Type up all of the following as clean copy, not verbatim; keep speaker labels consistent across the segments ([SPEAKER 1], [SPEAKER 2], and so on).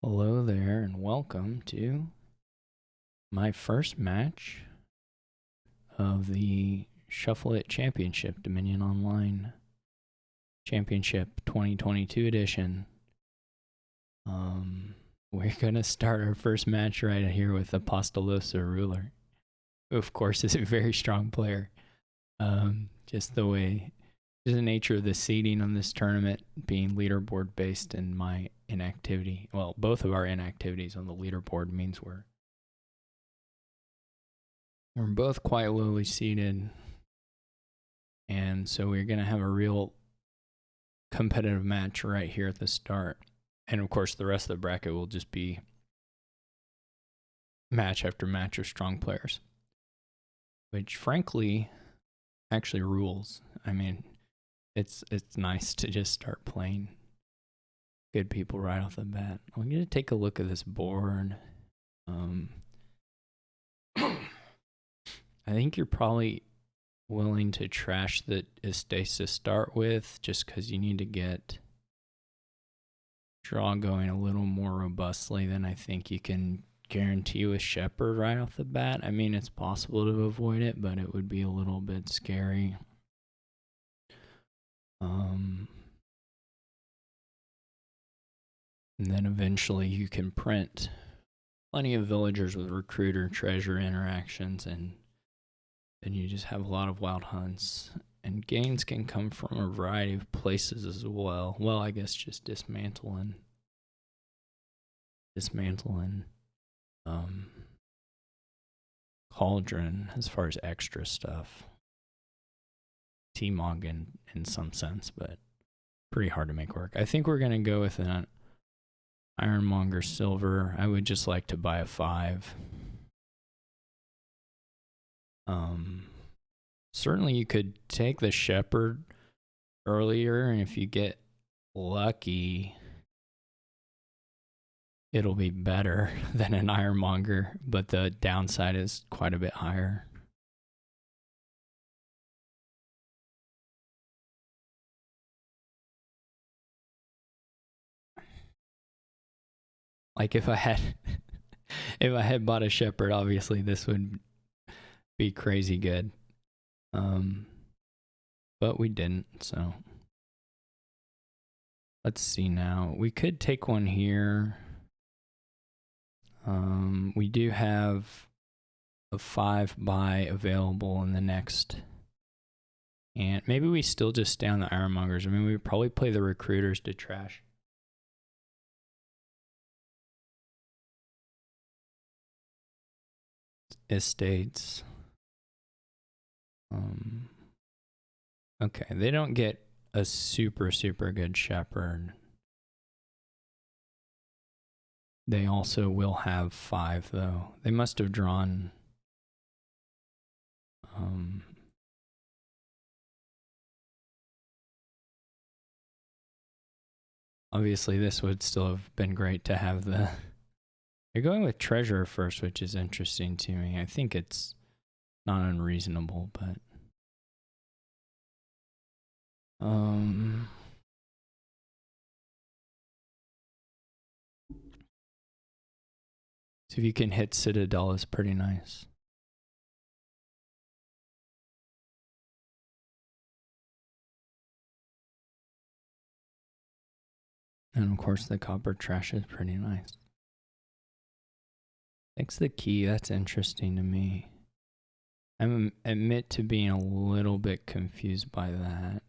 [SPEAKER 1] Hello there, and welcome to my first match of the Shuffle It Championship Dominion Online Championship 2022 edition. We're gonna start our first match right here with Apostolosoruler, who of course is a very strong player. Just the nature of the seeding on this tournament being leaderboard based and my inactivity. Well, both of our inactivities on the leaderboard means we're both quite lowly seated, and so we're going to have a real competitive match right here at the start. And of course, the rest of the bracket will just be match after match of strong players, which frankly actually rules. I mean, it's nice to just start playing good people right off the bat. I'm going to take a look at this board. I think you're probably willing to trash the estates to start with just because you need to get draw going a little more robustly than I think you can guarantee with Shepherd right off the bat. I mean, it's possible to avoid it, but it would be a little bit scary. And then eventually you can print plenty of villagers with recruiter treasure interactions, and then you just have a lot of wild hunts. And gains can come from a variety of places as well. Well, I guess just dismantling Cauldron as far as extra stuff. T-Mog in some sense, but pretty hard to make work. I think we're going to go with an Ironmonger Silver. I would just like to buy a 5. Certainly you could take the Shepherd earlier, and if you get lucky, it'll be better than an Ironmonger, but the downside is quite a bit higher. Like if I had bought a Shepherd, obviously this would be crazy good. But we didn't, so let's see now. We could take one here. We do have a 5 buy available in the next, and maybe we still just stay on the Ironmongers. I mean, we would probably play the recruiters to trash. Estates. Okay, they don't get a super good Shepherd. They also will have 5 though. They must have drawn obviously this would still have been great to have the You're going with Treasurer first, which is interesting to me. I think it's not unreasonable, but so if you can hit Citadel is pretty nice. And of course the copper trash is pretty nice. Takes the key, that's interesting to me. I admit to being a little bit confused by that.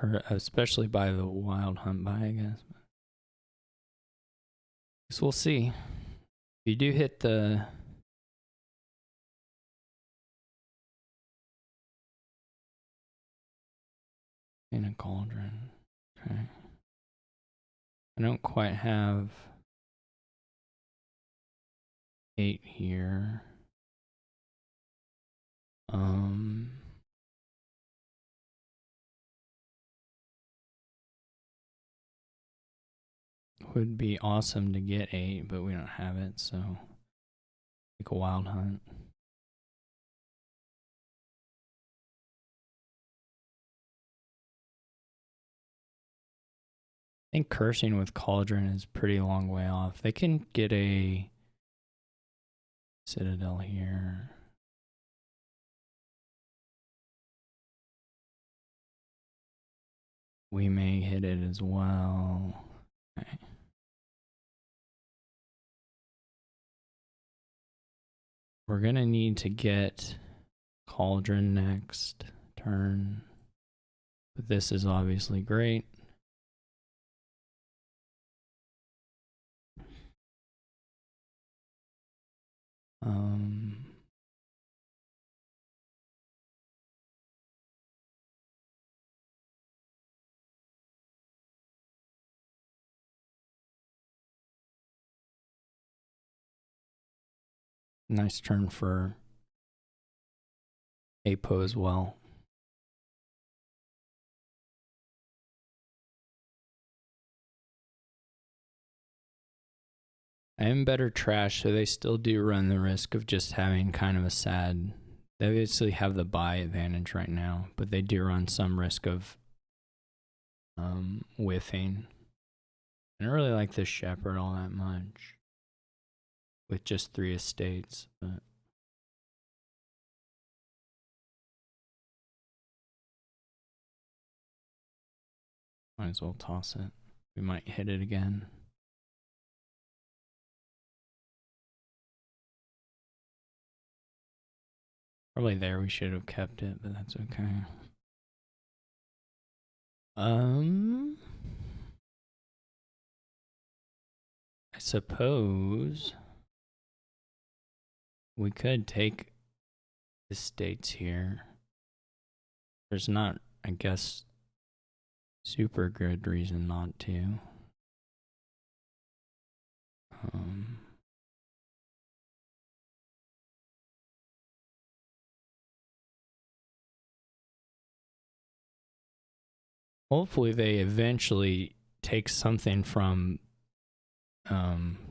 [SPEAKER 1] Or especially by the wild hunt buy, I guess. So we'll see. If you do hit the in a cauldron, okay. I don't quite have 8 here. Would be awesome to get 8, but we don't have it, so Like a wild hunt. I think cursing with Cauldron is pretty long way off. They can get a Citadel here. We may hit it as well. Okay. We're going to need to get Cauldron next turn. But this is obviously great. Nice turn for Apo as well. I am better trash, so they still do run the risk of just having kind of a sad... They obviously have the buy advantage right now, but they do run some risk of whiffing. I don't really like this Shepherd all that much with just 3 estates, but might as well toss it. We might hit it again. Probably there we should have kept it, but that's okay. I suppose we could take estates here. There's not, I guess, super good reason not to. Hopefully they eventually take something from,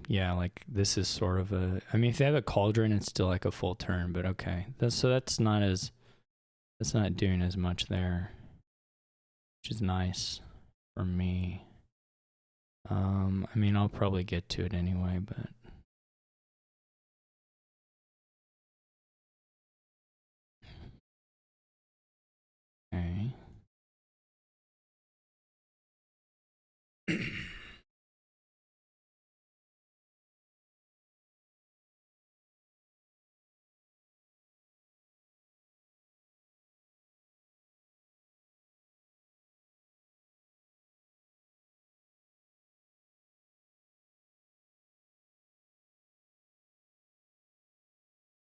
[SPEAKER 1] yeah, like this is sort of a, I mean, if they have a Cauldron, it's still like a full turn, but okay. So that's not doing as much there, which is nice for me. I mean, I'll probably get to it anyway, but. Okay.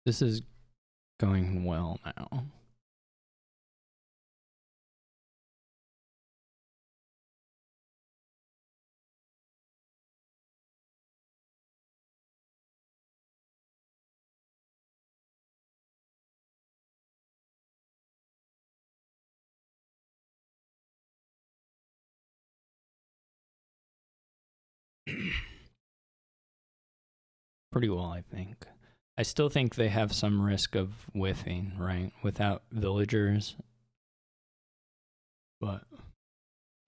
[SPEAKER 1] This is going well now. Pretty well, I think. I still think they have some risk of whiffing, right? Without villagers. But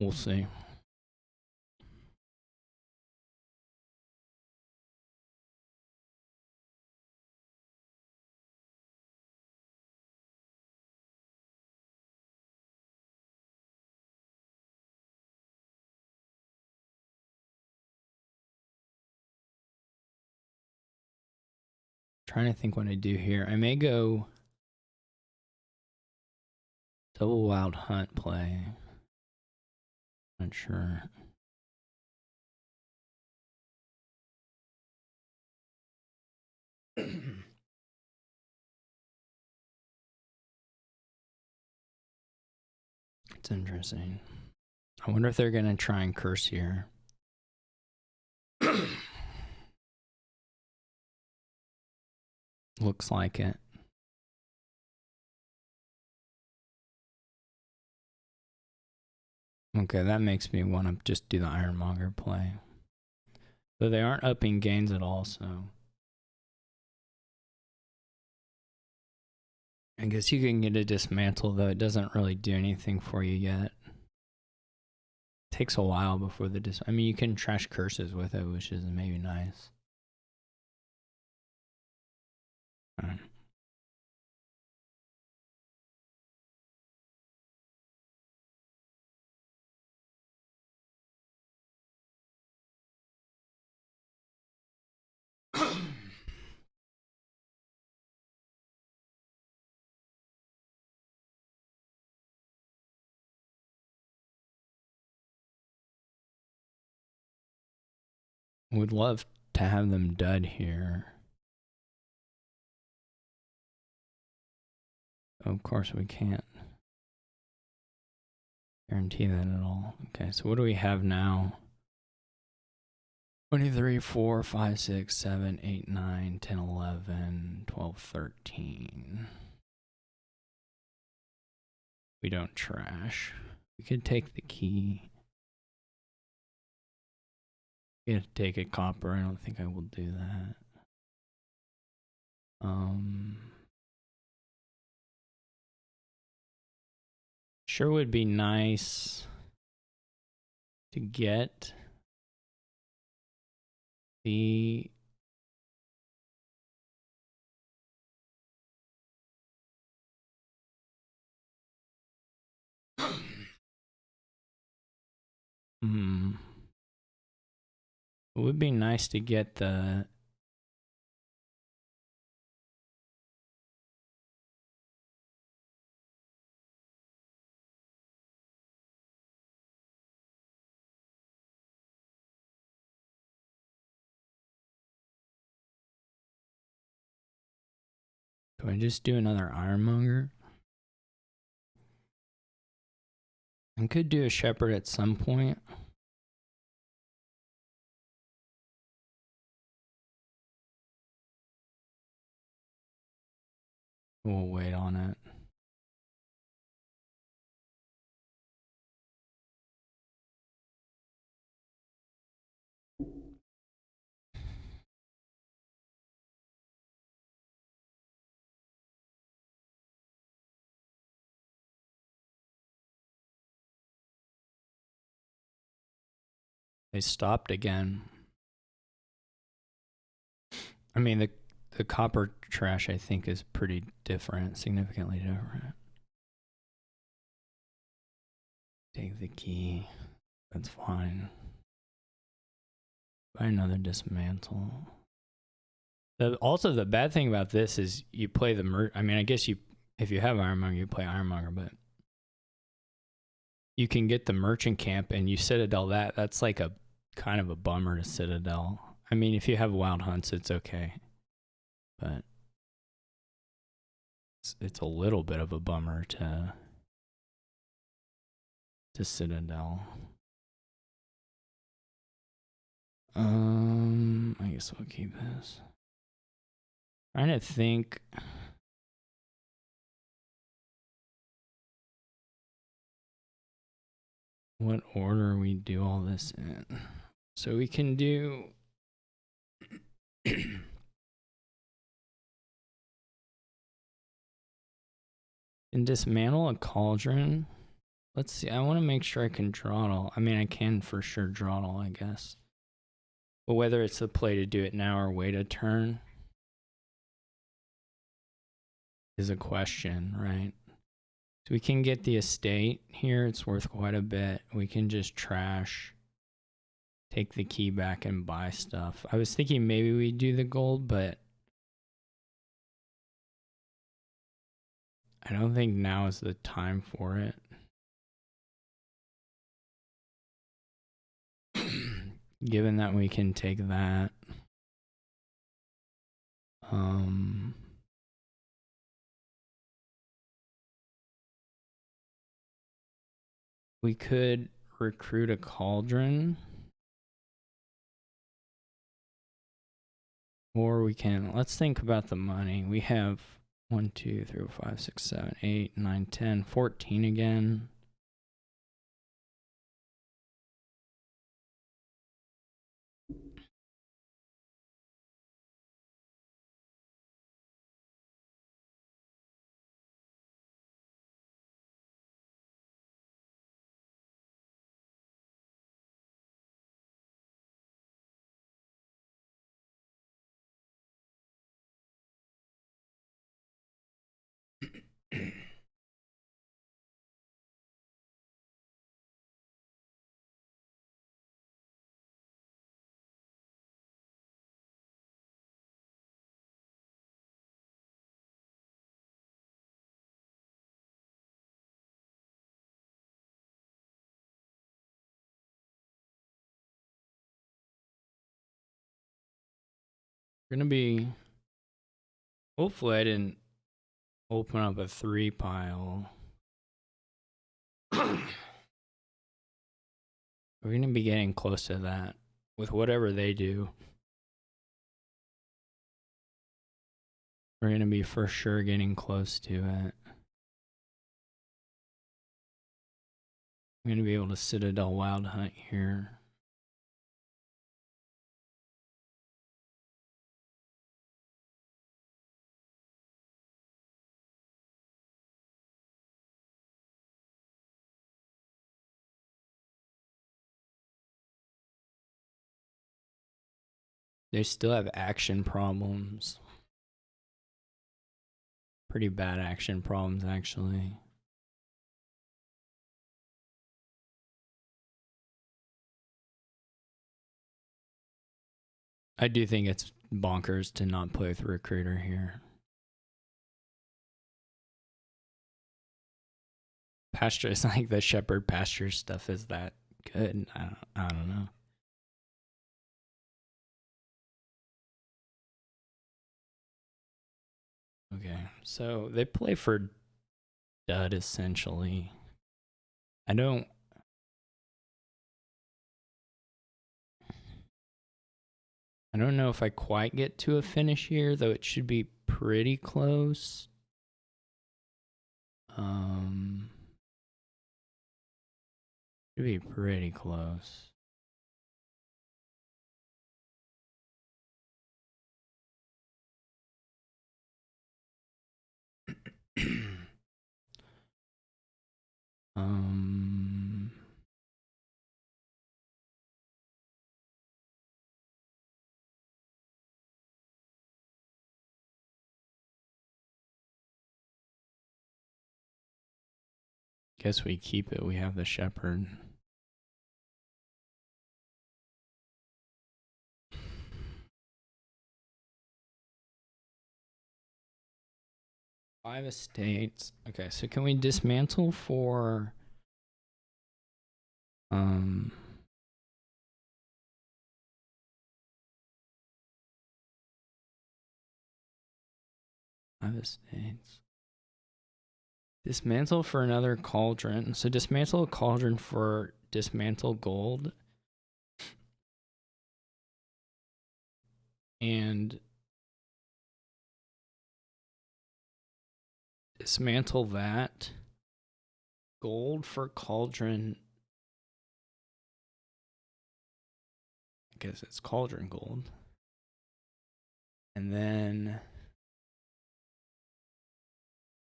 [SPEAKER 1] we'll see. Trying to think what I do here. I may go double wild hunt play. Not sure. It's interesting. I wonder if they're going to try and curse here. Looks like it. Okay, that makes me want to just do the Ironmonger play. Though they aren't upping gains at all, so. I guess you can get a dismantle, though it doesn't really do anything for you yet. It takes a while before the I mean, you can trash curses with it, which is maybe nice. Right. Would love to have them dud here. Of course we can't guarantee that at all. Okay, so what do we have now? 23, 4, 5, 6, 7, 8, 9, 10, 11, 12, 13. We don't trash. We could take the key. We have to take a copper. I don't think I will do that. Sure would be nice to get the it would be nice to get the do I just do another ironmonger? I could do a shepherd at some point. We'll wait on it. They stopped again. I mean, the copper trash, I think, is pretty different, significantly different. Take the key. That's fine. Buy another dismantle. Also, the bad thing about this is you play the I mean, I guess if you have Ironmonger, you play Ironmonger, but you can get the merchant camp and you citadel that. That's like a kind of a bummer to citadel. I mean, if you have wild hunts, it's okay, but it's a little bit of a bummer to citadel. I guess we'll keep this. Trying to think. What order we do all this in. So we can do and dismantle a cauldron. Let's see. I want to make sure I can draw it all. I mean, I can for sure draw it all, I guess. But whether it's the play to do it now or wait a turn is a question, right? So we can get the estate here. It's worth quite a bit. We can just trash, take the key back and buy stuff. I was thinking maybe we do the gold, but I don't think now is the time for it. Given that we can take that. We could recruit a cauldron. Or we can, let's think about the money. We have 1, 2, 3, 4, 5, 6, 7, 8, 9, 10, 14 again. We're gonna be. Hopefully, I didn't open up a 3 pile. We're gonna be getting close to that with whatever they do. We're gonna be for sure getting close to it. I'm gonna be able to Citadel Wild Hunt here. They still have action problems. Pretty bad action problems, actually. I do think it's bonkers to not play with Recruiter here. Pasture, it's like the Shepherd Pasture stuff is that good. I don't know. Okay, so they play for dud essentially. I don't know if I quite get to a finish here, though it should be pretty close. Should be pretty close. Guess we keep it. We have the Shepherd. Five estates. Okay, so can we dismantle for 5 estates. Dismantle for another cauldron. So dismantle a cauldron for dismantle gold. And dismantle that. Gold for cauldron. I guess it's cauldron gold. And then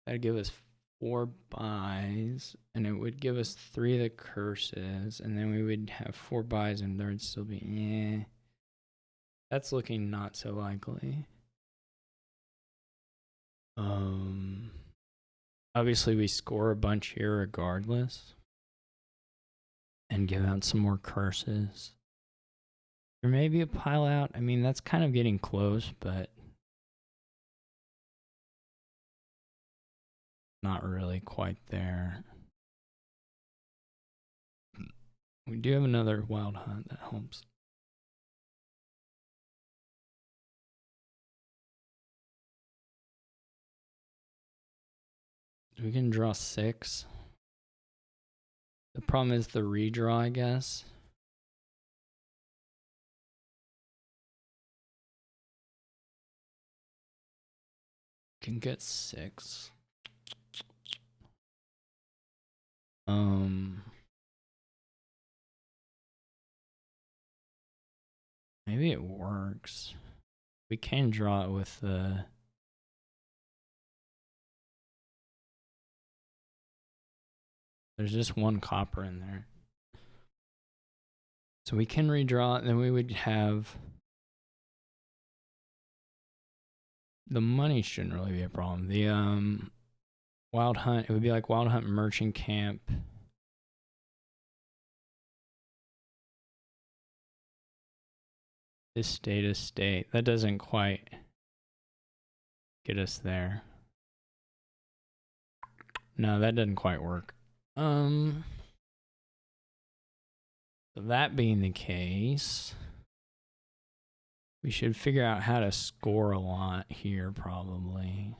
[SPEAKER 1] that'd give us 4 buys, and it would give us 3 of the curses, and then we would have 4 buys, and there'd still be, that's looking not so likely. Obviously we score a bunch here regardless, and give out some more curses. There may be a pile out. I mean, that's kind of getting close, but not really quite there. We do have another wild hunt that helps. We can draw 6. The problem is the redraw, I guess. Can get 6. Maybe it works. We can draw it with the... There's just 1 copper in there. So we can redraw it, and then we would have... The money shouldn't really be a problem. The Wild Hunt, it would be like Wild Hunt Merchant Camp. Estate. That doesn't quite get us there. No, that doesn't quite work. So that being the case, We should figure out how to score a lot here, probably.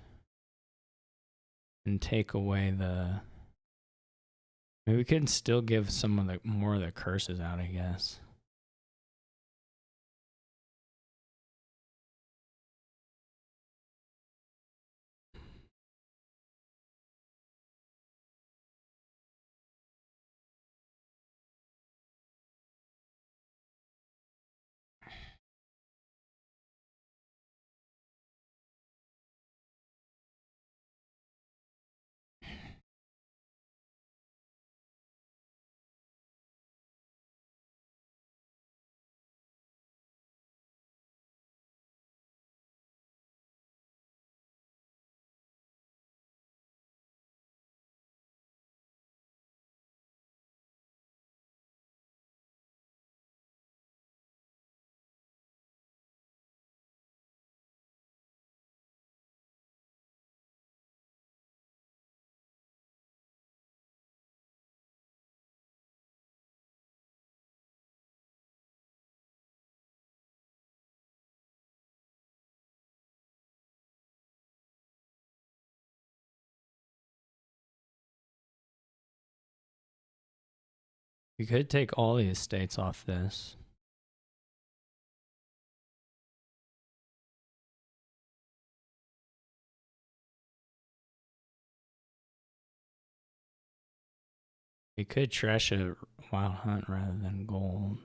[SPEAKER 1] And take away the... Maybe we could still give some of the more of the curses out, I guess. We could take all the estates off this. We could trash a wild hunt rather than gold.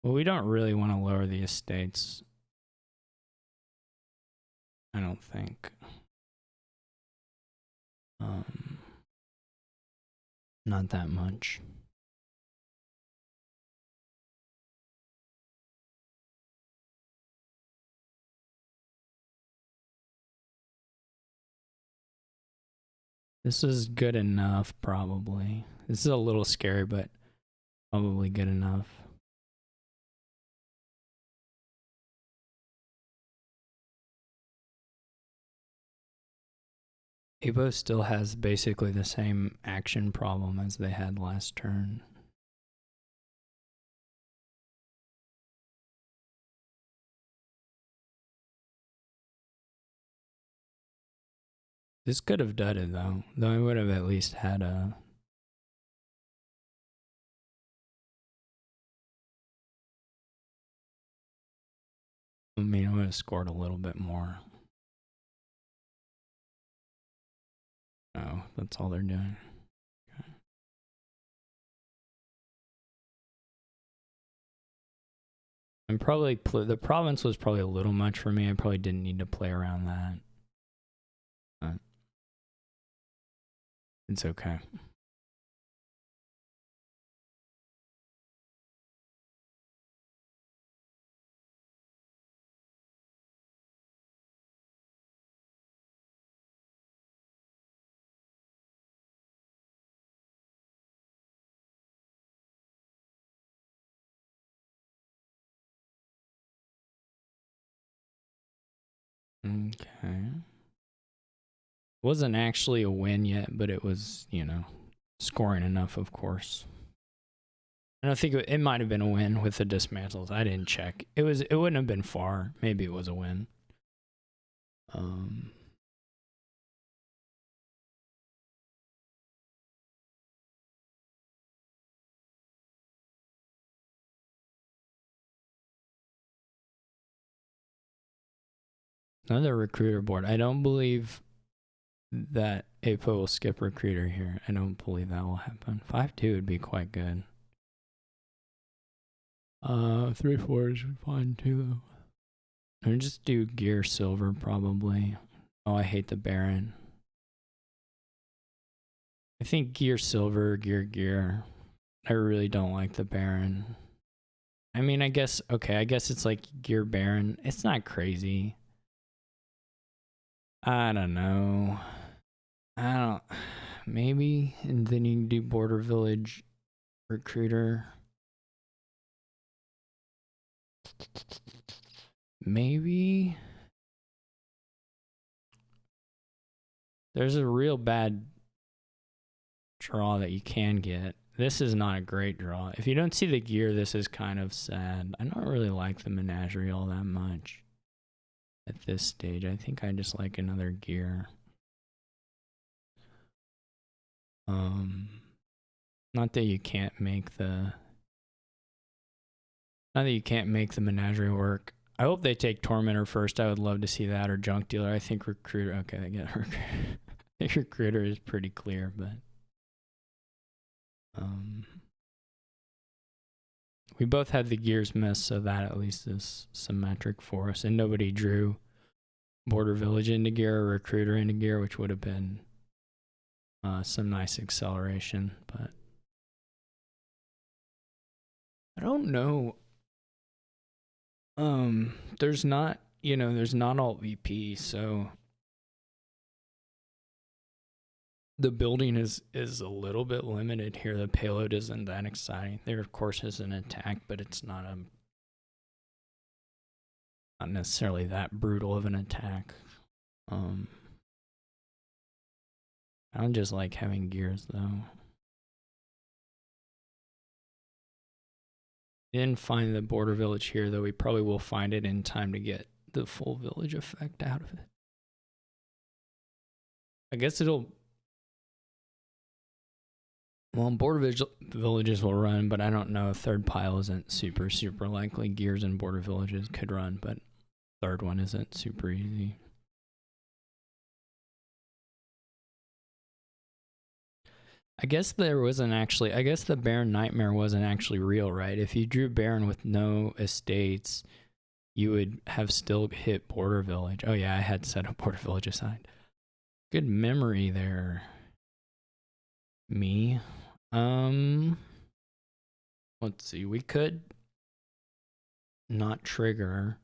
[SPEAKER 1] Well, we don't really want to lower the estates. I don't think. Not that much. This is good enough, probably. This is a little scary, but probably good enough. Abo still has basically the same action problem as they had last turn. This could have done it though. Though I would have at least had a... I mean, I would have scored a little bit more. Oh, that's all they're doing. Okay. And probably the province was probably a little much for me. I probably didn't need to play around that. But it's okay. Okay. Wasn't actually a win yet, but it was, you know, scoring enough, of course. I don't think it might have been a win with the dismantles. I didn't check. It wouldn't have been far. Maybe it was a win. Another recruiter board. I don't believe that Apo will skip recruiter here. I don't believe that will happen. 5-2 would be quite good. 3-4 is fine too though. I'm just do gear silver probably. Oh, I hate the Baron. I think gear silver, gear. I really don't like the Baron. I mean, I guess, okay, I guess it's like gear Baron. It's not crazy. I don't know. Maybe, and then you can do border village recruiter. Maybe. There's a real bad draw that you can get. This is not a great draw. If you don't see the gear, this is kind of sad. I don't really like the menagerie all that much at this stage. I think I just like another gear. Not that you can't make the menagerie work. I hope they take Tormentor first. I would love to see that, or Junk Dealer. I think Recruiter. Okay, they get Recruiter. I think Recruiter is pretty clear, but we both had the gears missed, so that at least is symmetric for us. And nobody drew Border Village into gear or Recruiter into gear, which would have been some nice acceleration. But I don't know. There's not, there's not alt VP, so the building is a little bit limited here. The payload isn't that exciting. There, of course, is an attack, but it's not necessarily that brutal of an attack. I don't just like having gears, though. Didn't find the border village here, though we probably will find it in time to get the full village effect out of it. I guess it'll... Well, border villages will run, but I don't know. Third pile isn't super likely. Gears and border villages could run, but third one isn't super easy. I guess there wasn't actually... I guess the Baron Nightmare wasn't actually real, right? If you drew Baron with no estates, you would have still hit border village. Oh yeah, I had set up border village aside. Good memory there. Me. Let's see. We could not trigger.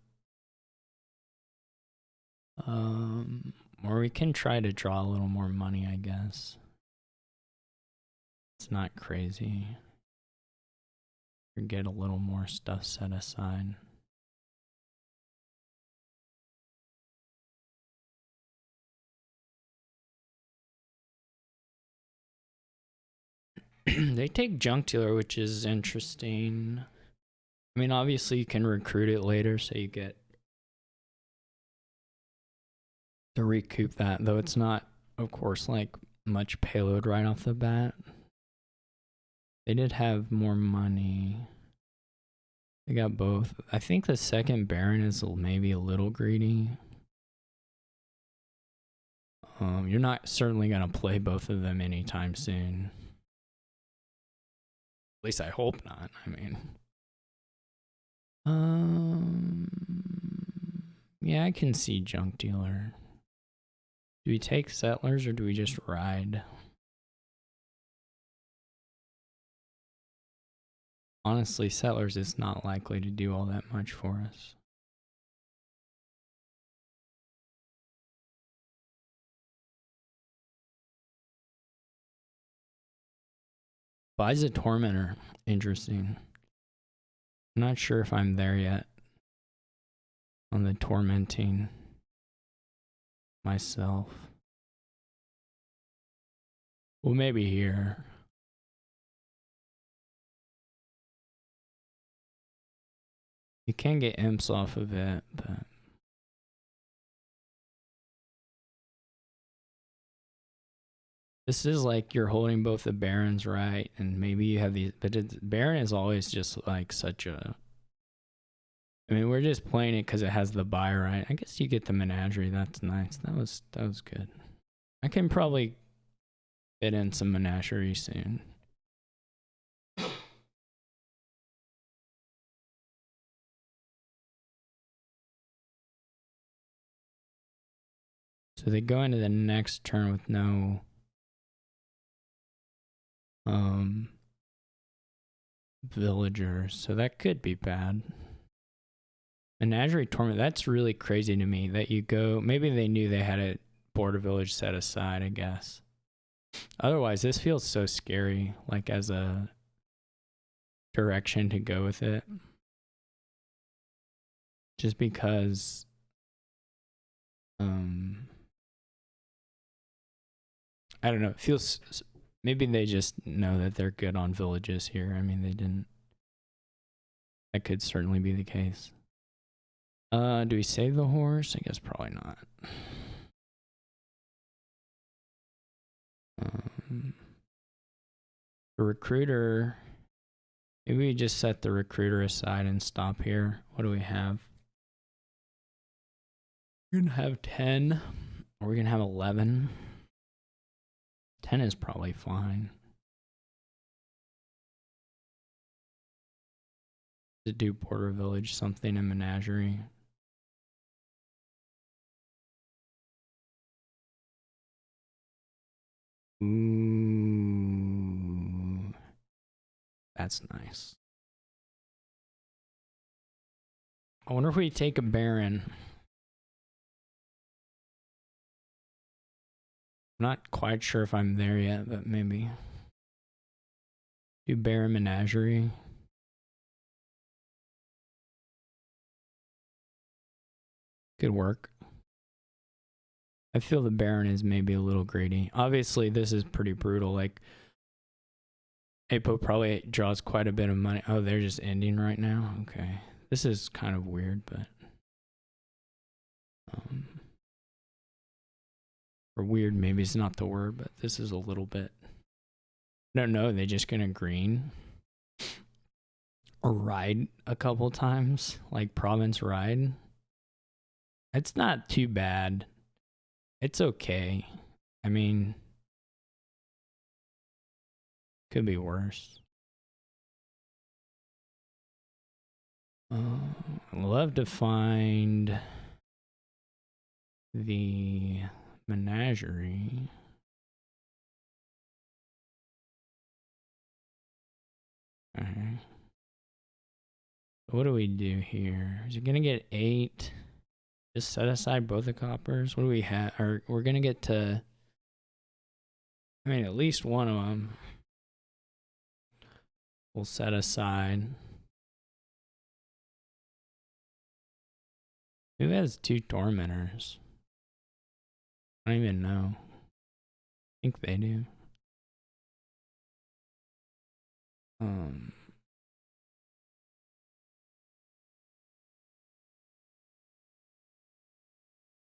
[SPEAKER 1] Or we can try to draw a little more money, I guess. It's not crazy. Or get a little more stuff set aside. They take Junk Dealer, which is interesting. I mean, obviously you can recruit it later, so you get to recoup that, though it's not, of course, like much payload right off the bat. They did have more money. They got both. I think the second Baron is maybe a little greedy. You're not certainly gonna play both of them anytime soon. At least I hope not. I mean, yeah, I can see Junk Dealer. Do we take Settlers or do we just ride? Honestly, Settlers is not likely to do all that much for us. Buys a Tormentor. Interesting. I'm not sure if I'm there yet on the tormenting myself. Well, maybe here. You can get imps off of it, but this is like you're holding both the Barons, right? And maybe you have these, but Baron is always just like such a... I mean, we're just playing it because it has the buy, right? I guess you get the menagerie. That's nice. That was good. I can probably fit in some menagerie soon. So they go into the next turn with no villagers, so that could be bad. Menagerie Torment, that's really crazy to me that you go... Maybe they knew they had a border village set aside, I guess. Otherwise, this feels so scary, like as a direction to go with it. Just because I don't know. It feels maybe they just know that they're good on villages here. I mean, they didn't. That could certainly be the case. Do we save the horse? I guess probably not. The recruiter. Maybe we just set the recruiter aside and stop here. What do we have? We're gonna have 10, or we're gonna have 11. 10 is probably fine. To do border village, something in menagerie. Ooh, that's nice. I wonder if we take a baron. I'm not quite sure if I'm there yet, but maybe. Do baron menagerie. Could work. I feel the baron is maybe a little greedy. Obviously, this is pretty brutal. Like, Apo probably draws quite a bit of money. Oh, they're just ending right now? Okay. This is kind of weird, but... or weird, maybe it's not the word, but this is a little bit... No, they're just gonna green. Or ride a couple times. Like, province ride. It's not too bad. It's okay. I mean... could be worse. I'd love to find the menagerie. Okay. What do we do here? Is it gonna get 8? Just set aside both the coppers. What do we have? Or we're gonna get to... I mean, at least one of them. We'll set aside. Who has 2 tormentors? I don't even know. I think they do.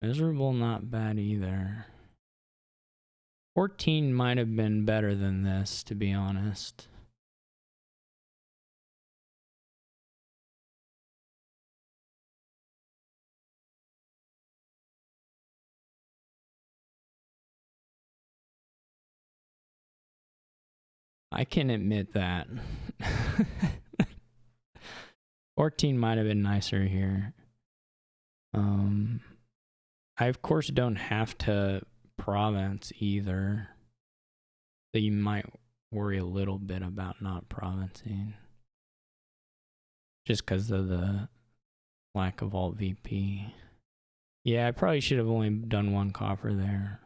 [SPEAKER 1] Miserable, not bad either. 14 might have been better than this, to be honest. I can admit that. 14 might have been nicer here. I of course don't have to province either. So you might worry a little bit about not provincing. Just because of the lack of alt VP. Yeah, I probably should have only done 1 copper there.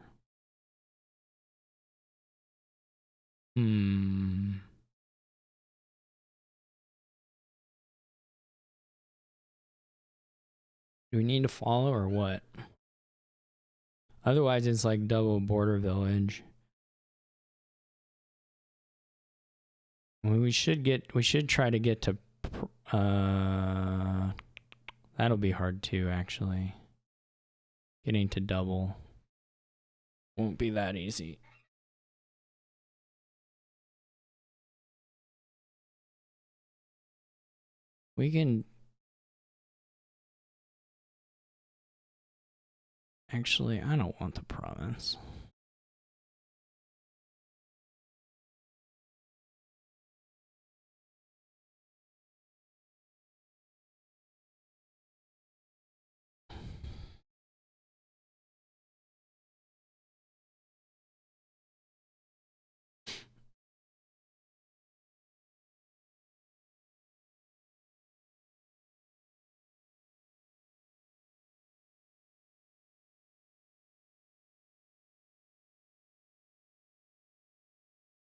[SPEAKER 1] Do we need to follow or what? Otherwise, it's like double border village. We should try to get to... that'll be hard too, actually. Getting to double won't be that easy. We can... actually, I don't want the province.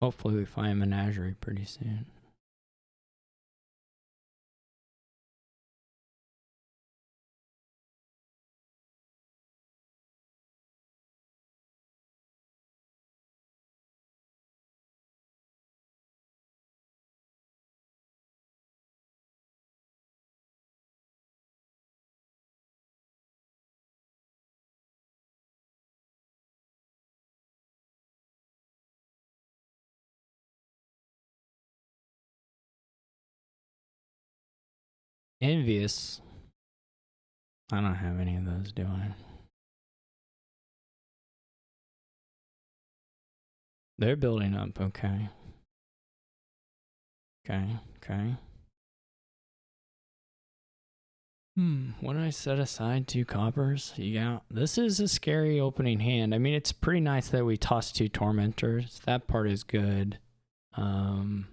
[SPEAKER 1] Hopefully we find menagerie pretty soon. Envious. I don't have any of those, do I? They're building up, okay. Okay. What did I set aside? 2 coppers? Yeah, this is a scary opening hand. I mean, it's pretty nice that we tossed 2 tormentors. That part is good. I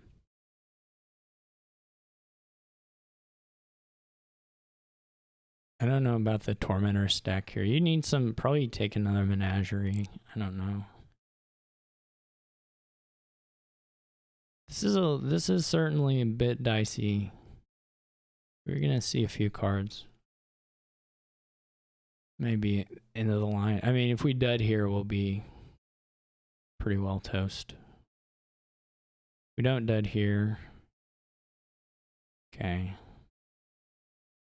[SPEAKER 1] don't know about the tormentor stack here. You need some, probably take another menagerie. I don't know. This is certainly a bit dicey. We're gonna see a few cards. Maybe into the line. I mean, if we dud here, we'll be pretty well toast. We don't dud here. Okay.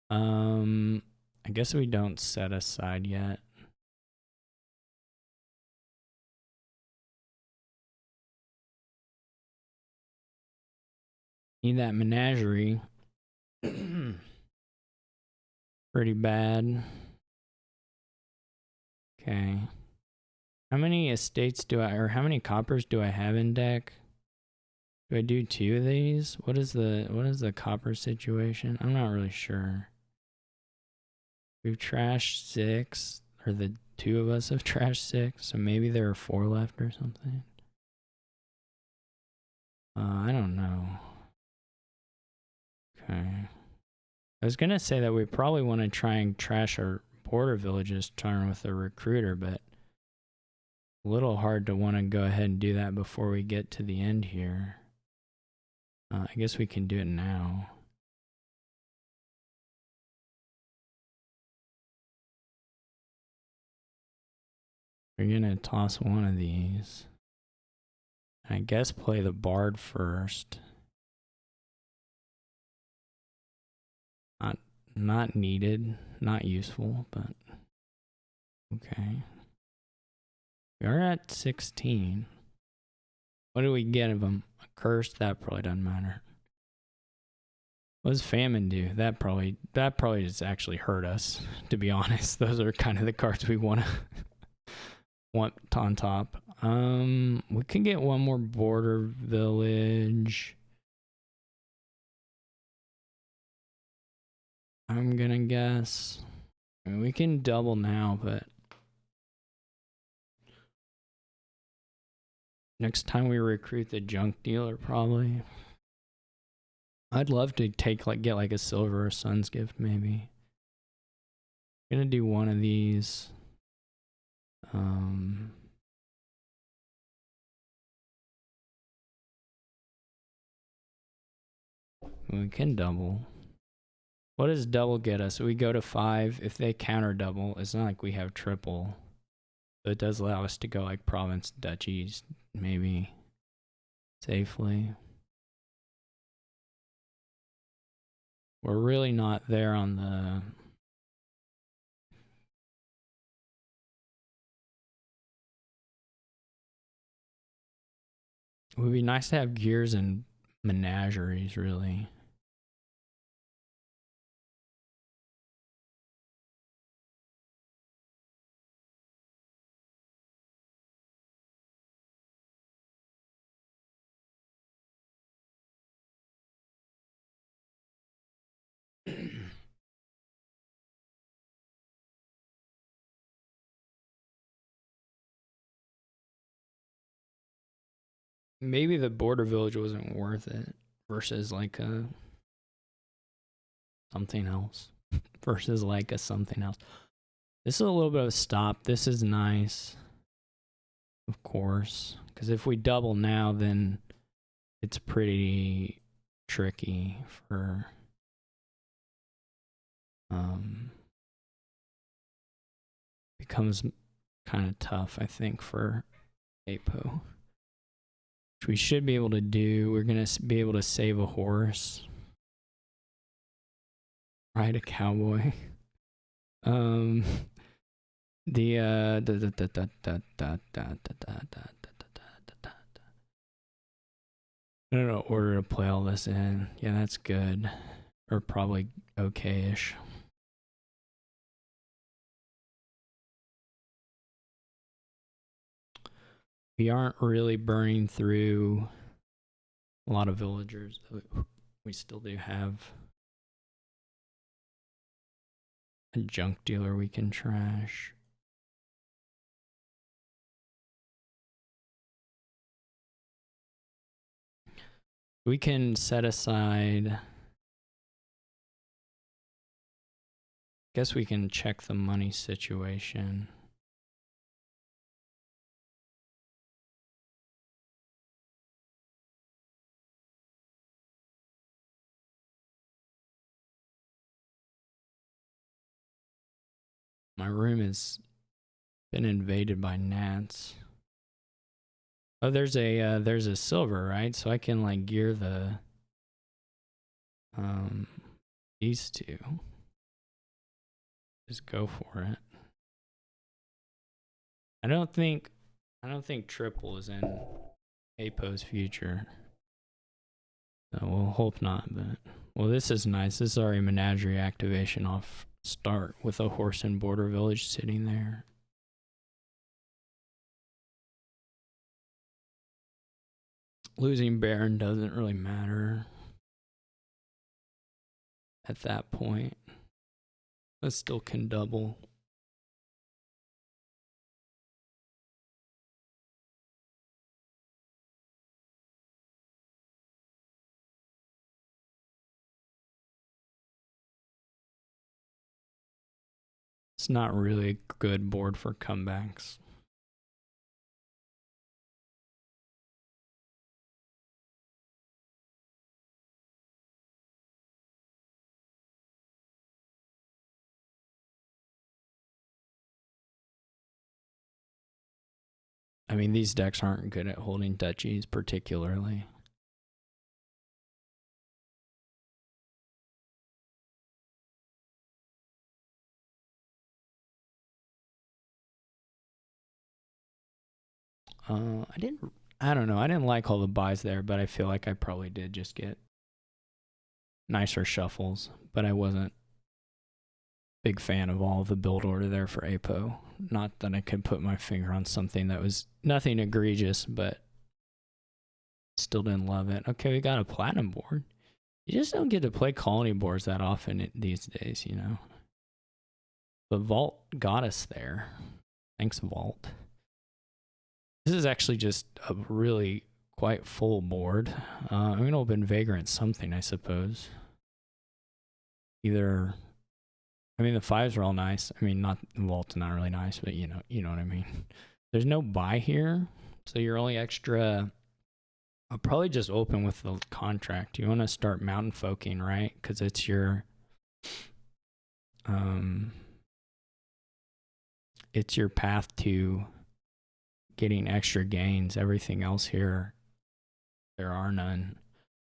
[SPEAKER 1] I guess we don't set aside yet. Need that menagerie. Pretty bad. Okay. How many estates do I, or how many coppers do I have in deck? Do I do 2 of these? What is the copper situation? I'm not really sure. We've trashed 6, or the 2 of us have trashed 6, so maybe there are 4 left or something. I don't know. Okay. I was gonna say that we probably want to try and trash our border villages turn with a recruiter, but a little hard to want to go ahead and do that before we get to the end here. I guess we can do it now. We're gonna toss one of these. I guess play the bard first. Not needed, not useful, but okay. We are at 16. What do we get of them? A curse? That probably doesn't matter. What does famine do? That probably just actually hurt us, to be honest. Those are kind of the cards we want on top. We can get one more border village. I'm gonna guess. I mean, we can double now, but next time we recruit the junk dealer, probably. I'd love to get like a silver or sun's gift, maybe. Gonna do one of these. We can double. What does double get us? We go to 5. If they counter double, it's not like we have triple. So it does allow us to go like province, duchies, maybe safely. We're really not there on the... It would be nice to have gears and menageries, really. Maybe the border village wasn't worth it versus like a something else. Versus like a something else. This is a little bit of a stop. This is nice. Of course. Because if we double now, then it's pretty tricky for... becomes kind of tough, I think, for Apo. Which we should be able to do. We're going to be able to save a horse. Ride a cowboy. I don't know order to play all this in. Yeah, that's good. are probably okay-ish. We aren't really burning through a lot of villagers. We still do have a junk dealer we can trash. We can set aside... Guess we can check the money situation. My room has been invaded by gnats. Oh, there's a silver, right? So I can like gear the these two. Just go for it. I don't think triple is in Apo's future. So we'll hope not, but well, this is nice. This is already menagerie activation off start with a horse and border village sitting there. Losing Baron doesn't really matter at that point. That still can double. It's not really a good board for comebacks. I mean, these decks aren't good at holding duchies particularly. I don't know. I didn't like all the buys there, but I feel like I probably did just get nicer shuffles, but I wasn't big fan of all the build order there for Apo. Not that I could put my finger on something that was nothing egregious, but still didn't love it. Okay, we got a platinum board. You just don't get to play colony boards that often these days, you know. But Vault got us there. Thanks, Vault. This is actually just a really quite full board. I'm going to open Vagrant something, I suppose. Either... I mean, the 5s are all nice. I mean, not Vault's not really nice, but you know what I mean. There's no buy here, so you're only extra... I'll probably just open with the contract. You want to start mountain folking, right? Because it's your... it's your path to getting extra gains. Everything else here, there are none.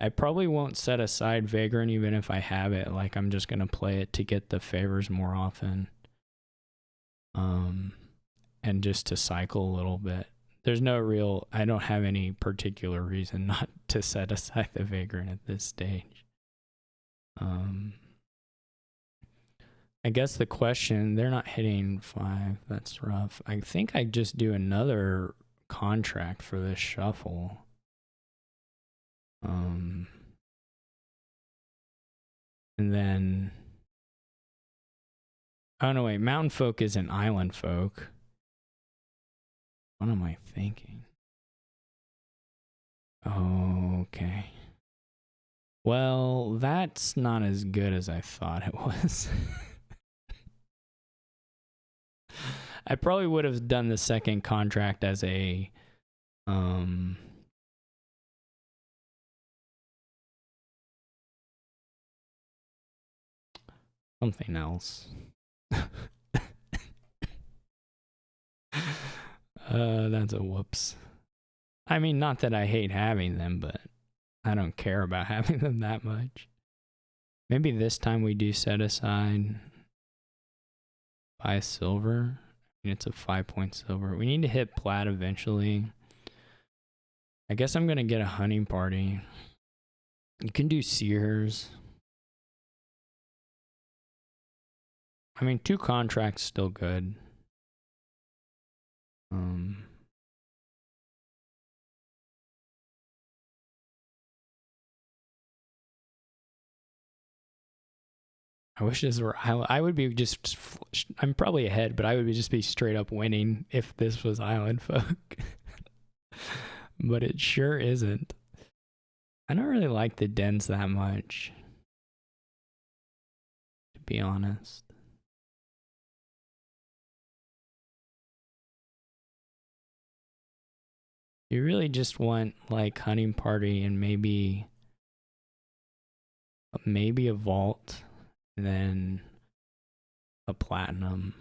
[SPEAKER 1] I probably won't set aside Vagrant even if I have it. Like, I'm just going to play it to get the favors more often. And just to cycle a little bit. There's no real... I don't have any particular reason not to set aside the Vagrant at this stage. I guess the question... They're not hitting 5. That's rough. I think I just do another contract for this shuffle. And then... Oh, no, wait. Mountain Folk isn't Island Folk. What am I thinking? Okay. Well, that's not as good as I thought it was. I probably would have done the second contract as a... something else. That's a whoops. I mean, not that I hate having them, but I don't care about having them that much. Maybe this time we do set aside buy silver. I mean, it's a 5-point silver. We need to hit plat eventually. I guess I'm going to get a hunting party. You can do Sears. I mean, 2 contracts still good. I wish this were Island. I would be just, I'm probably ahead, but I would just be straight up winning if this was Island Folk. But it sure isn't. I don't really like the dens that much, to be honest. You really just want like hunting party and maybe a vault, and then a platinum,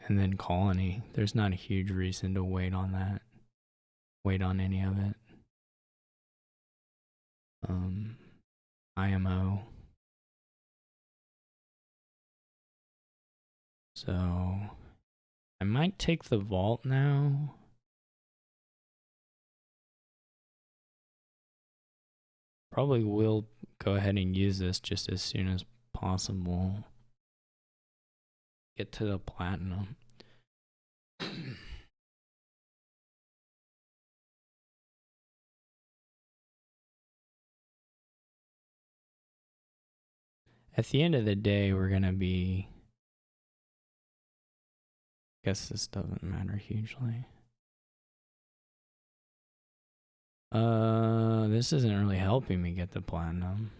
[SPEAKER 1] and then colony. There's not a huge reason to wait on that. Wait on any of it. IMO. So I might take the vault now. Probably will go ahead and use this just as soon as possible. Get to the platinum. At the end of the day, we're going to be... Guess this doesn't matter hugely. This isn't really helping me get the platinum.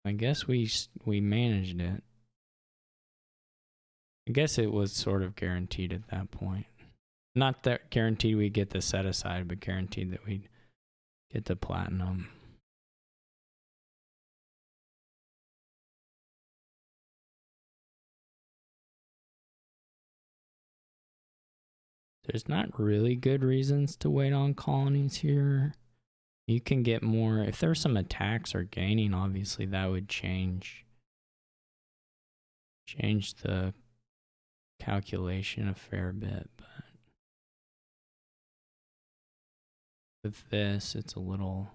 [SPEAKER 1] I guess we managed it. I guess it was sort of guaranteed at that point. Not that guaranteed we get the set aside, but guaranteed that we'd get the platinum. There's not really good reasons to wait on colonies here. You can get more. If there's some attacks or gaining, obviously that would change the calculation a fair bit. But with this, it's a little...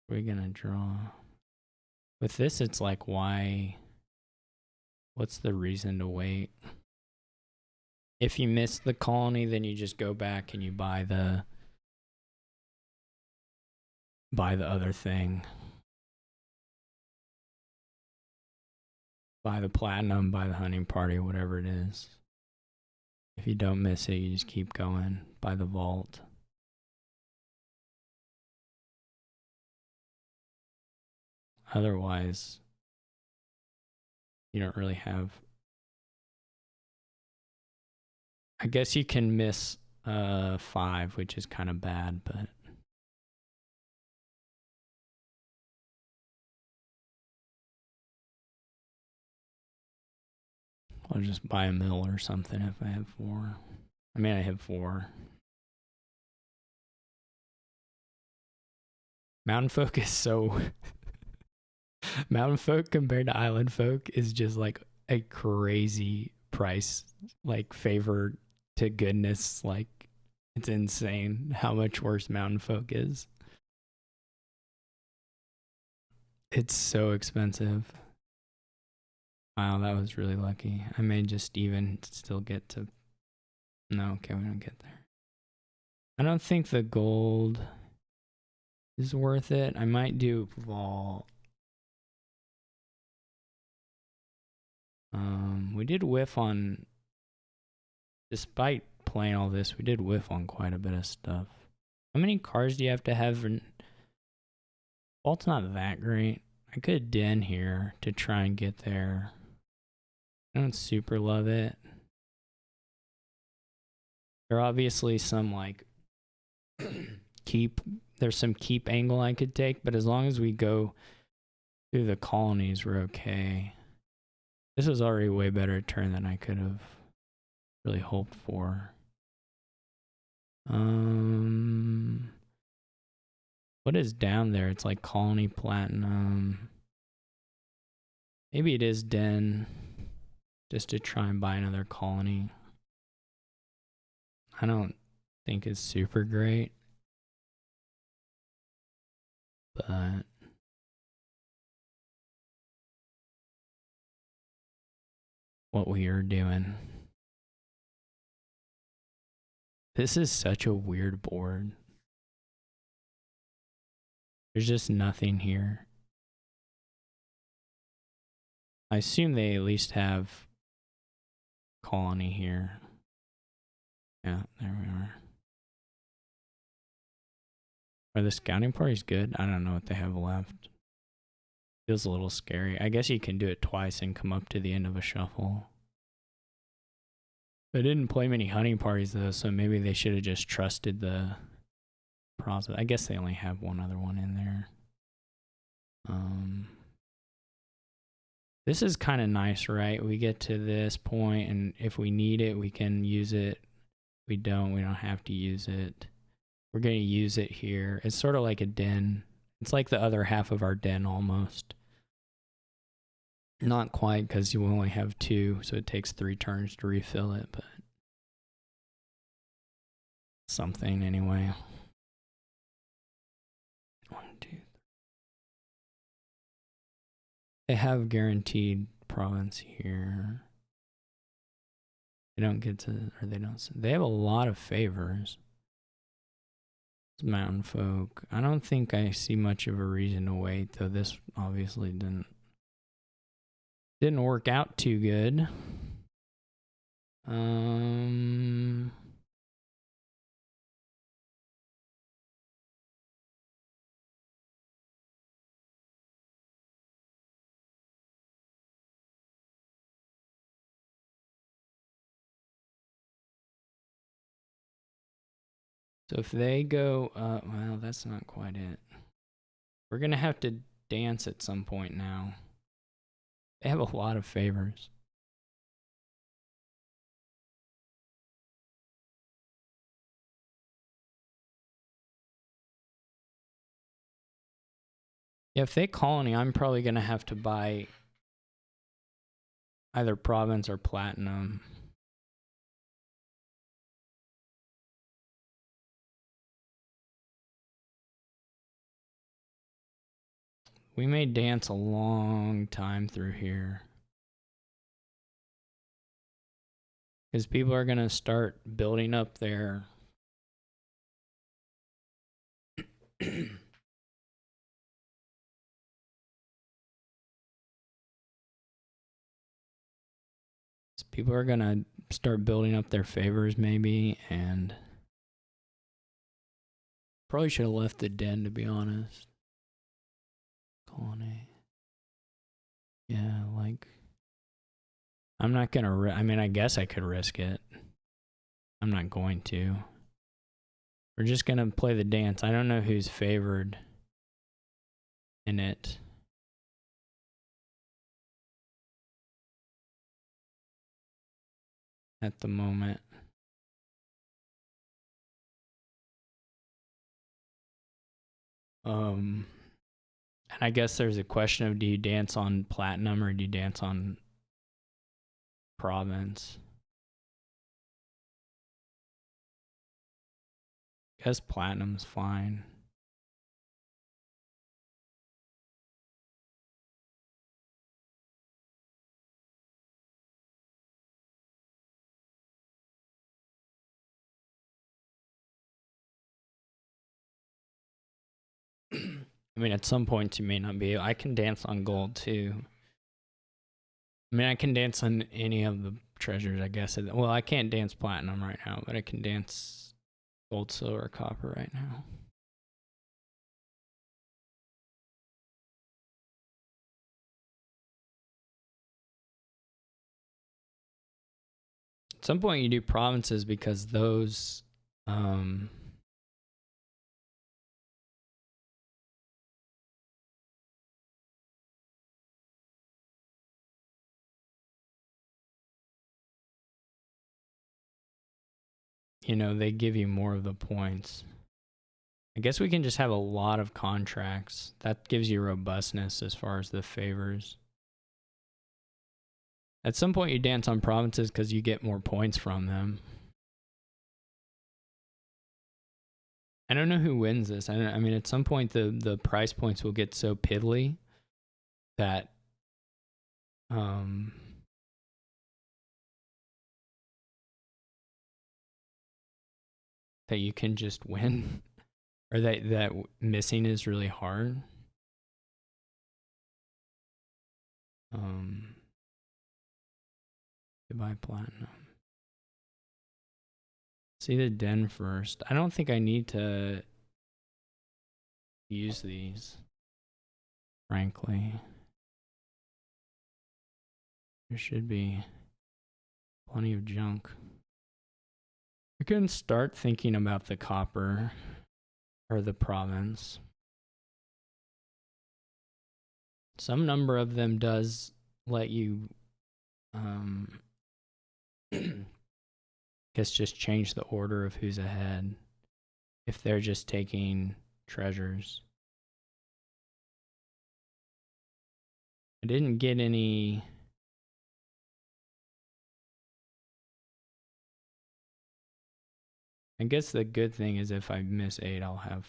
[SPEAKER 1] We're gonna draw. With this, it's like, why? What's the reason to wait? If you miss the colony, then you just go back and you buy the other thing. Buy the platinum, buy the hunting party, whatever it is. If you don't miss it, you just keep going. Buy the vault. Otherwise, you don't really have... I guess you can miss 5, which is kind of bad, but... I'll just buy a mill or something if I have 4. I mean, I have 4. Mountain folk is so... Mountain folk compared to island folk is just like a crazy price, like favor to goodness. Like, it's insane how much worse mountain folk is. It's so expensive. Wow, that was really lucky. I may just even still get to... No, okay, we don't get there. I don't think the gold is worth it. I might do vault. We did whiff on... Despite playing all this, we did whiff on quite a bit of stuff. How many cars do you have to have? Vault's not that great. I could den here to try and get there. I don't super love it. There are obviously some like there's some keep angle I could take, but as long as we go through the colonies, we're okay. This was already a way better turn than I could have really hoped for. What is down there? It's like colony platinum. Maybe it is den, just to try and buy another colony. I don't think it's super great, but what we are doing. This is such a weird board. There's just nothing here. I assume they at least have colony here. Yeah, there we are. Are the scouting parties good? I don't know what they have left. Feels a little scary. I guess you can do it twice and come up to the end of a shuffle. They didn't play many hunting parties though, so maybe they should have just trusted the process. I guess they only have one other one in there. This is kind of nice, right? We get to this point, and if we need it, we can use it. We don't have to use it. We're going to use it here. It's sort of like a den. It's like the other half of our den almost. Not quite, because you only have 2, so it takes 3 turns to refill it, but something anyway. 1, 2, 3. They have guaranteed province here. They don't get to, or they don't. They have a lot of favors. Mountain folk. I don't think I see much of a reason to wait, though. This obviously didn't work out too good. So if they go, well, that's not quite it. We're going to have to dance at some point now. They have a lot of favors. Yeah, if they colony, I'm probably going to have to buy either province or platinum. We may dance a long time through here. Because people are going to start building up their... People are going to start building up their favors maybe, and probably should have left the den, to be honest. Colony. Yeah, like, I'm not going to, I mean, I guess I could risk it. I'm not going to. We're just going to play the dance. I don't know who's favored in it. At the moment. And I guess there's a question of, do you dance on platinum or do you dance on province? I guess platinum's fine. I mean, at some point you may not be. I can dance on gold too. I mean, I can dance on any of the treasures, I guess. Well, I can't dance platinum right now, but I can dance gold, silver, copper right now. At some point you do provinces because those... you know, they give you more of the points. I guess we can just have a lot of contracts. That gives you robustness as far as the favors. At some point you dance on provinces because you get more points from them. I don't know who wins this. I mean, at some point the price points will get so piddly that that you can just win, or that missing is really hard. Goodbye platinum. See the den first. I don't think I need to use these, frankly. There should be plenty of junk. I can start thinking about the copper or the province. Some number of them does let you guess just change the order of who's ahead if they're just taking treasures. I didn't get any. I guess the good thing is if I miss 8, I'll have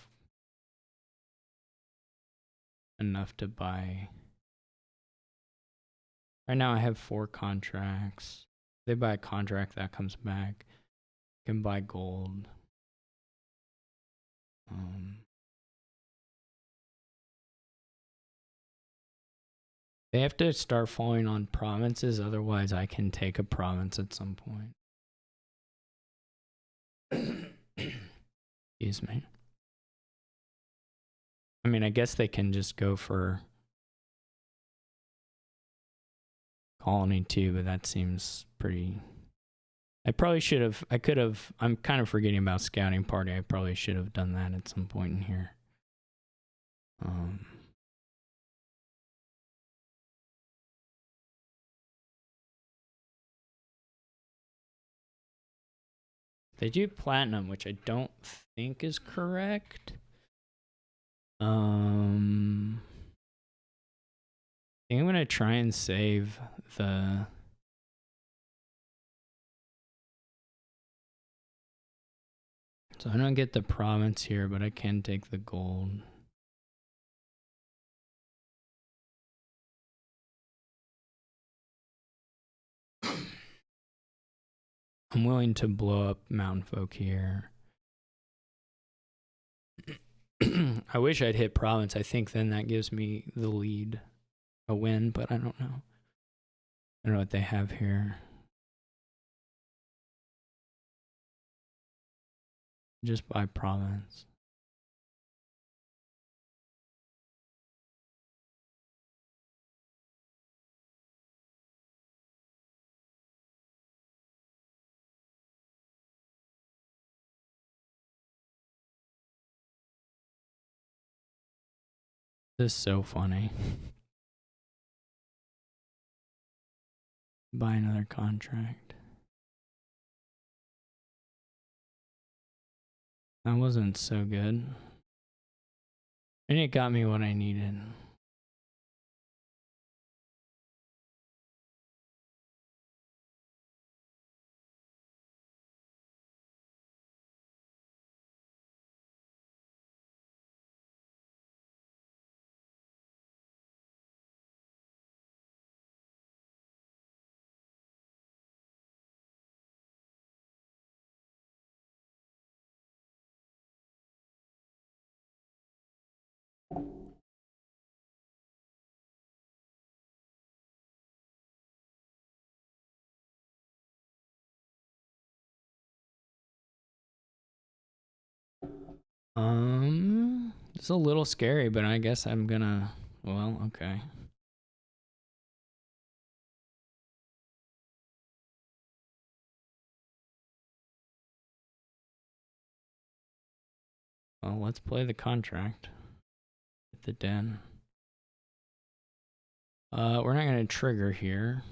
[SPEAKER 1] enough to buy. Right now I have 4 contracts. If they buy a contract, that comes back. I can buy gold. They have to start falling on provinces, otherwise I can take a province at some point. Excuse me. I mean, I guess they can just go for colony 2, but that seems pretty... I probably should have... I could have... I'm kind of forgetting about scouting party. I probably should have done that at some point in here. They do platinum, which I don't think is correct. I think I'm going to try and save the... So I don't get the province here, but I can take the gold. I'm willing to blow up Mountain Folk here. I wish I'd hit province. I think then that gives me the lead, a win, but I don't know. I don't know what they have here. Just by province. This is so funny. Buy another contract. That wasn't so good. And it got me what I needed. It's a little scary, but I guess I'm gonna, well, okay. Well, let's play the contract at the den. We're not gonna trigger here.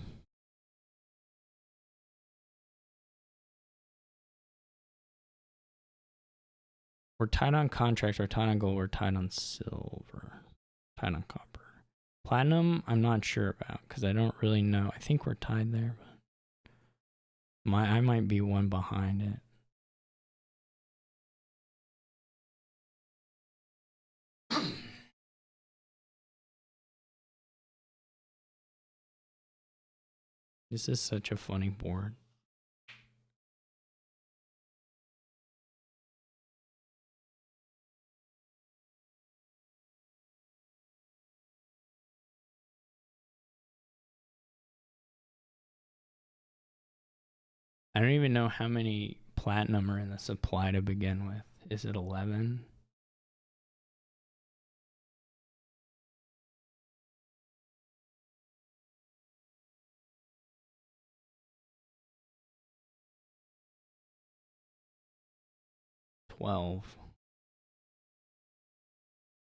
[SPEAKER 1] We're tied on contracts, we're tied on gold, we're tied on silver, tied on copper. Platinum, I'm not sure about because I don't really know. I think we're tied there, but I might be one behind it. This is such a funny board. I don't even know how many platinum are in the supply to begin with. Is it 11?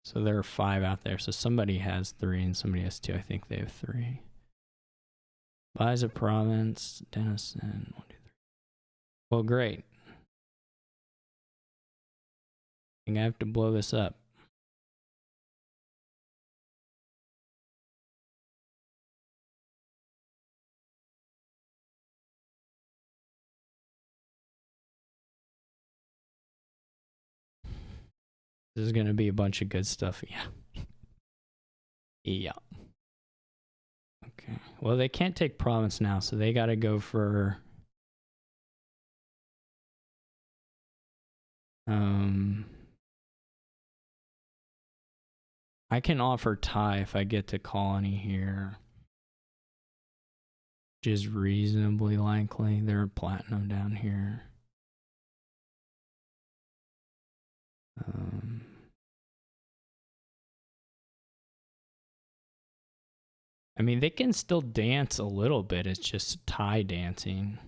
[SPEAKER 1] So there are 5 out there. So somebody has 3 and somebody has 2. I think they have 3. Buys a province, Denison, 1, 2, 3. Well, great. I think I have to blow this up. This is going to be a bunch of good stuff. Yeah. Yeah. Okay. Well, they can't take province now, so they got to go for... I can offer tie if I get to colony here. Which is reasonably likely. They're platinum down here. I mean, they can still dance a little bit. It's just tie dancing.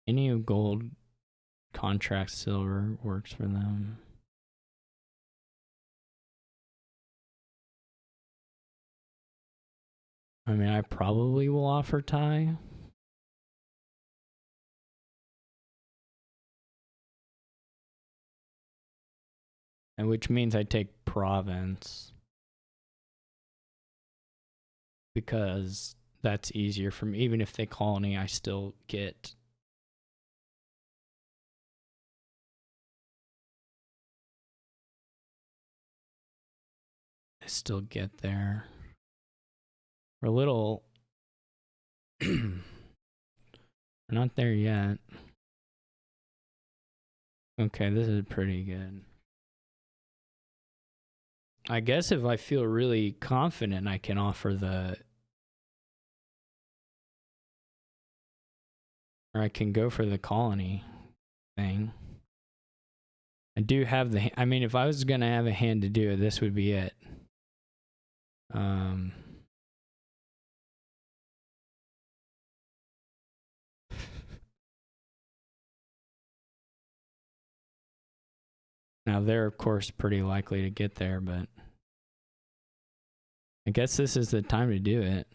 [SPEAKER 1] Any of gold contract silver works for them. I mean, I probably will offer tie. And which means I take province. Because that's easier for me. Even if they colony, I still get... I still get there. We're a little... We're not there yet. Okay, this is pretty good. I guess if I feel really confident, I can offer the... Or I can go for the colony thing. I do have the... I mean, if I was going to have a hand to do it, this would be it. Now, they're, of course, pretty likely to get there, but... I guess this is the time to do it.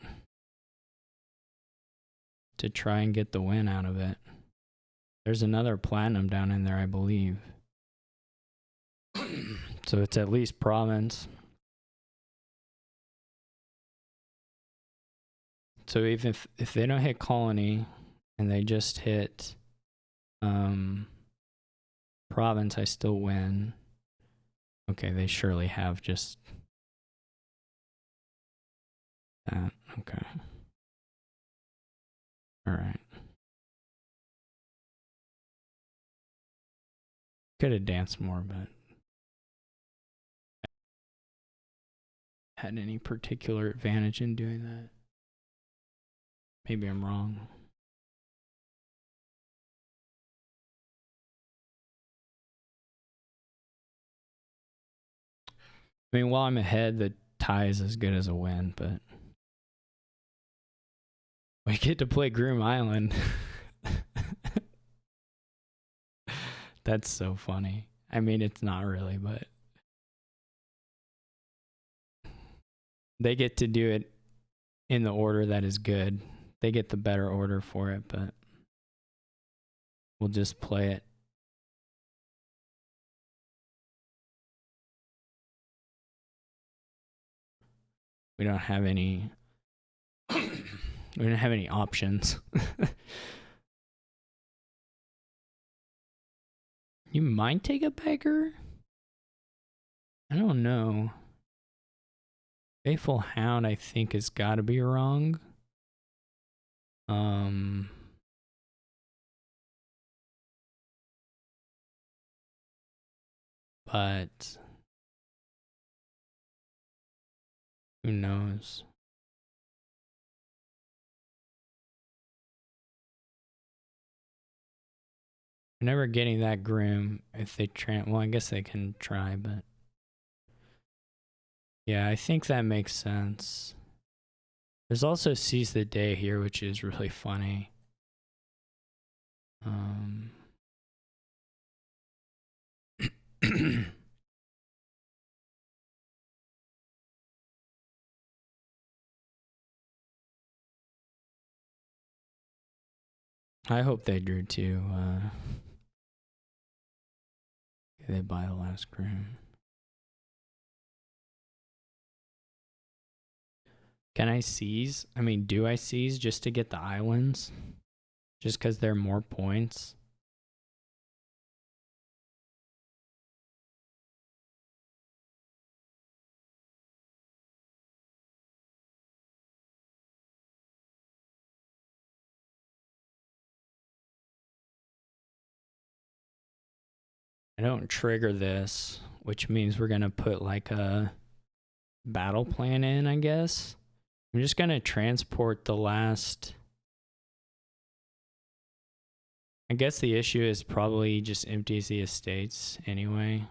[SPEAKER 1] To try and get the win out of it. There's another platinum down in there, I believe. So it's at least province. So even if they don't hit colony and they just hit province, I still win. Okay, they surely have just that. Okay. All right. Could have danced more, but had any particular advantage in doing that. Maybe I'm wrong. I mean, while I'm ahead, the tie is as good as a win, but we get to play Groom Island. That's so funny. I mean, it's not really, but they get to do it in the order that is good. They get the better order for it, but we'll just play it. we don't have any we don't have any options. You might take a beggar? I don't know. Faithful Hound, I think, has got to be wrong. But who knows? We're never getting that grim if they try. Well, I guess they can try, but yeah, I think that makes sense. There's also Seize the Day here, which is really funny. I hope they drew too. They buy the last grim. Can I seize? I mean, do I seize just to get the islands? Just because they're more points? I don't trigger this, which means we're going to put like a battle plan in, I guess. I'm just going to transport the last. I guess the issue is probably just empties the estates anyway.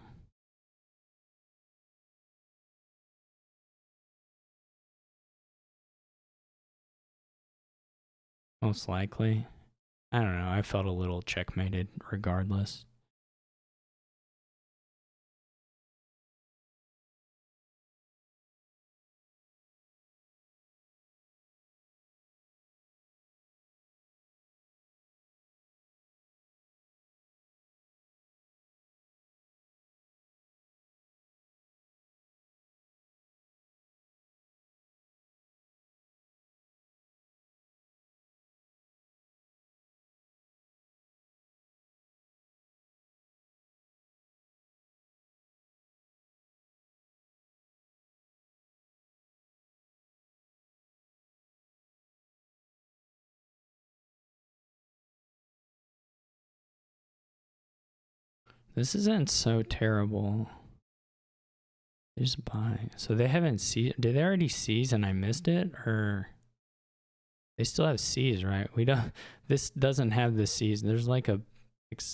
[SPEAKER 1] Most likely. I don't know. I felt a little checkmated regardless. This isn't so terrible. Just buy. So they haven't seized. Did they already seize and I missed it? Or they still have seize, right? We don't. This doesn't have the seize. There's like a.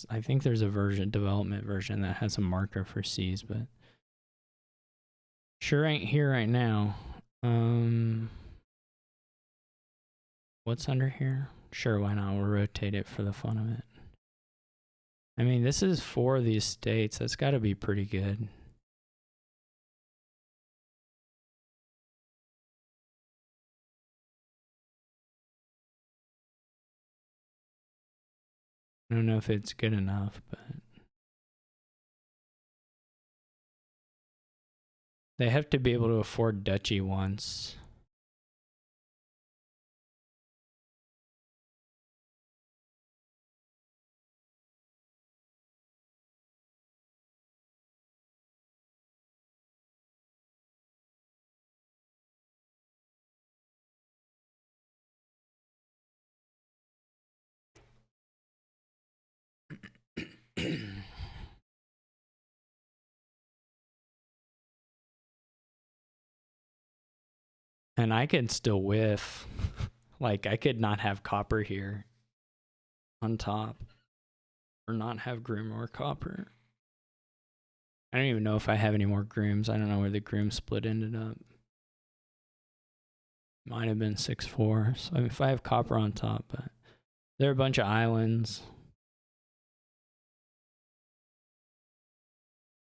[SPEAKER 1] I think there's a development version that has a marker for seize, but sure ain't here right now. What's under here? Sure, why not? We'll rotate it for the fun of it. I mean, this is for the estates. That's got to be pretty good. I don't know if it's good enough, but they have to be able to afford duchy once. And I could still whiff. Like, I could not have copper here on top. Or not have groom or copper. I don't even know if I have any more grooms. I don't know where the groom split ended up. Might have been 6-4. So if I have copper on top, but there are a bunch of islands.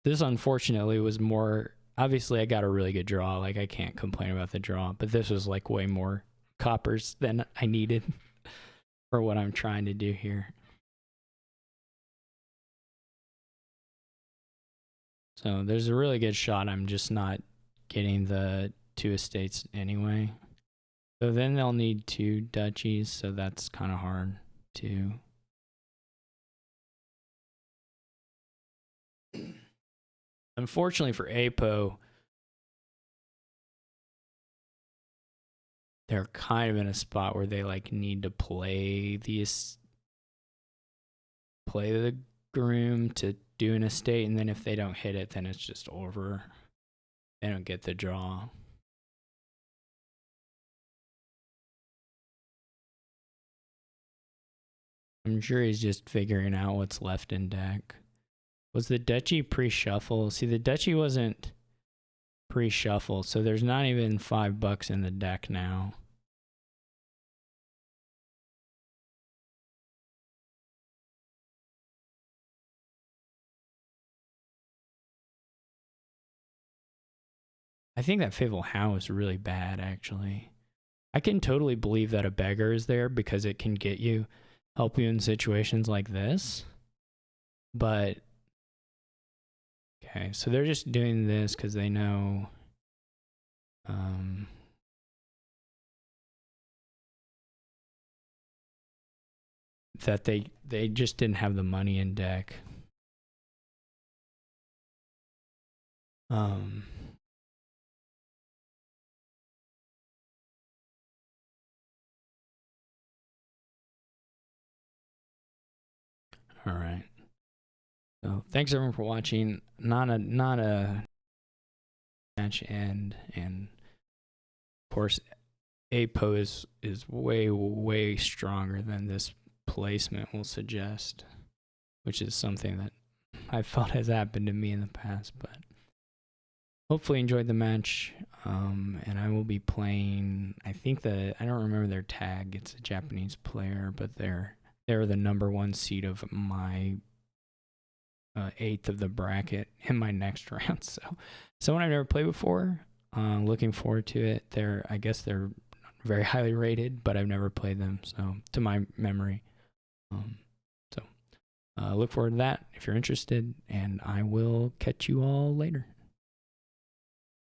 [SPEAKER 1] This unfortunately was more. Obviously, I got a really good draw. Like, I can't complain about the draw, but this was like way more coppers than I needed for what I'm trying to do here. So there's a really good shot. I'm just not getting the 2 estates anyway. So then they'll need 2 duchies, so that's kind of hard too. Unfortunately for APO, they're kind of in a spot where they like need to play the groom to do an estate, and then if they don't hit it, then it's just over. They don't get the draw. I'm sure he's just figuring out what's left in deck. Was the duchy pre-shuffle? See, the duchy wasn't pre-shuffle, so there's not even $5 in the deck now. I think that Faithful Hound is really bad, actually. I can totally believe that a beggar is there because it can help you in situations like this. But, okay, so they're just doing this because they know that they just didn't have the money in deck. All right. So thanks everyone for watching. Not a match end, and of course APO is way stronger than this placement will suggest, which is something that I felt has happened to me in the past. But hopefully enjoyed the match. And I will be playing, I don't remember their tag, it's a Japanese player, but they're the number 1 seed of my 8th of the bracket in my next round. So someone I've never played before. Looking forward to it. I guess they're very highly rated, but I've never played them, so to my memory. Look forward to that if you're interested, and I will catch you all later.